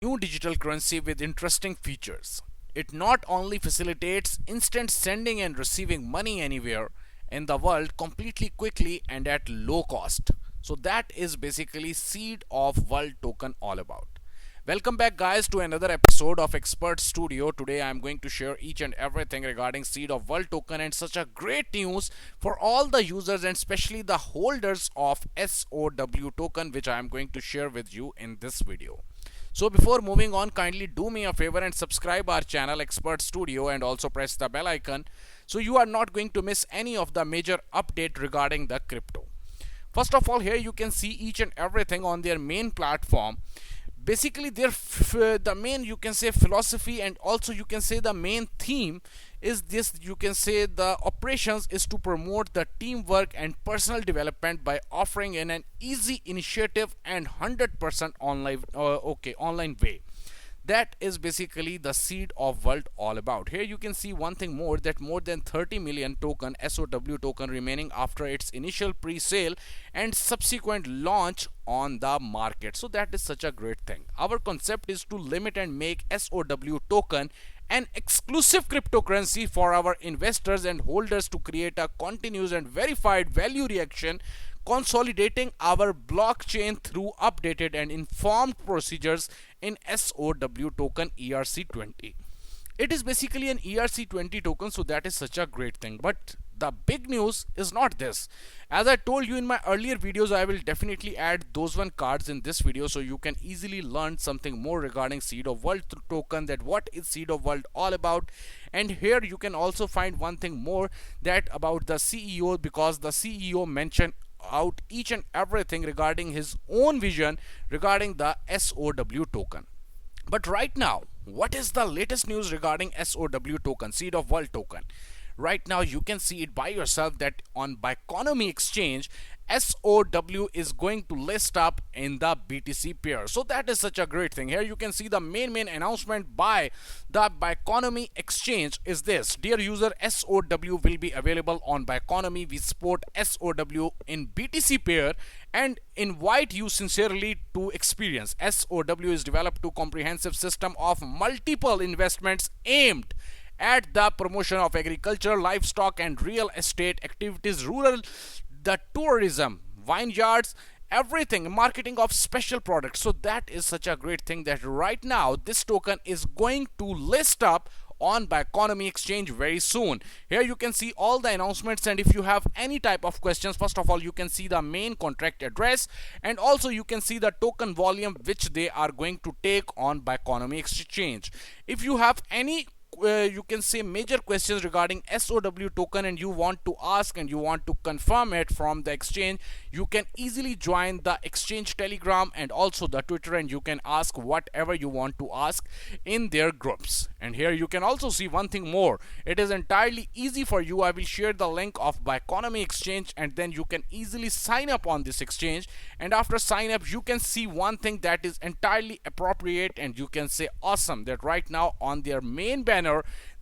new digital currency with interesting features. It not only facilitates instant sending and receiving money anywhere in the world completely quickly and at low cost. So that is basically Seed of World token all about. Welcome back guys to another episode of Expert Studio. Today I am going to share each and everything regarding Seed of World token and such a great news for all the users and especially the holders of SOW token, which I am going to share with you in this video. So before moving on, kindly do me a favor and subscribe our channel Expert Studio and also press the bell icon so you are not going to miss any of the major update regarding the crypto. First of all, here you can see each and everything on their main platform. Basically the main, you can say, philosophy and also you can say the main theme is this. You can say the operations is to promote the teamwork and personal development by offering in an easy initiative and 100% online way. That is basically the Seed of World all about. Here you can see one thing more, that more than 30 million token SOW token remaining after its initial pre-sale and subsequent launch on the market. So that is such a great thing. Our concept is to limit and make SOW token an exclusive cryptocurrency for our investors and holders to create a continuous and verified value reaction, consolidating our blockchain through updated and informed procedures in SOW token ERC20. It is basically an ERC20 token, so that is such a great thing. But the big news is not this. As I told you in my earlier videos, I will definitely add those one cards in this video so you can easily learn something more regarding Seed of World token, that what is Seed of World all about. And here you can also find one thing more, that about the CEO, because the CEO mentioned out each and everything regarding his own vision regarding the SOW token. But right now, what is the latest news regarding SOW token, Seed of World token? Right now you can see it by yourself that on Biconomy exchange, SOW is going to list up in the BTC pair. So that is such a great thing. Here you can see the main announcement by the Biconomy exchange is this: dear user, SOW will be available on Biconomy. We support SOW in BTC pair and invite you sincerely to experience. SOW is developed to comprehensive system of multiple investments aimed at the promotion of agriculture, livestock and real estate activities, rural, the tourism, vineyards, everything, marketing of special products. So that is such a great thing that right now this token is going to list up on Biconomy exchange very soon. Here you can see all the announcements, and if you have any type of questions, first of all you can see the main contract address and also you can see the token volume which they are going to take on Biconomy exchange. If you have any you can say major questions regarding SOW token and you want to ask and you want to confirm it from the exchange, you can easily join the exchange Telegram and also the Twitter, and you can ask whatever you want to ask in their groups. And here you can also see one thing more. It is entirely easy for you. I will share the link of Biconomy exchange and then you can easily sign up on this exchange, and after sign up you can see one thing that is entirely appropriate and you can say awesome, that right now on their main banner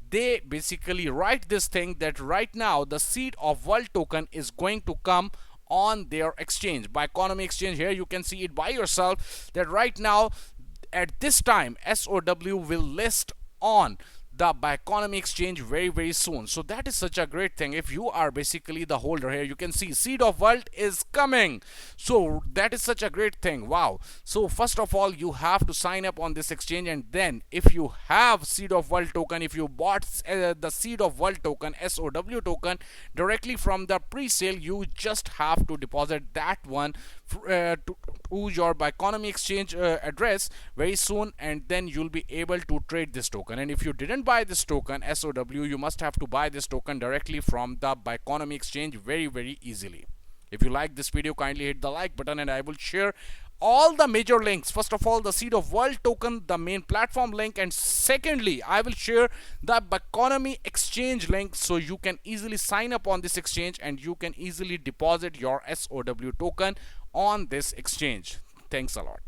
they basically write this thing that right now the Seed of World token is going to come on their exchange, Biconomy exchange. Here you can see it by yourself that right now at this time SOW will list on the Biconomy exchange very soon. So that is such a great thing. If you are basically the holder, here you can see Seed of World is coming. So that is such a great thing. Wow. So first of all you have to sign up on this exchange, and then if you have Seed of World token, if you bought the Seed of World token SOW token directly from the pre-sale, you just have to deposit that one to your Biconomy exchange address very soon, and then you'll be able to trade this token. And if you didn't buy this token SOW, you must have to buy this token directly from the Biconomy exchange very easily. If you like this video, kindly hit the like button and I will share all the major links. First of all, the Seed of World token, the main platform link, and secondly I will share the Biconomy exchange link so you can easily sign up on this exchange and you can easily deposit your SOW token on this exchange. Thanks a lot.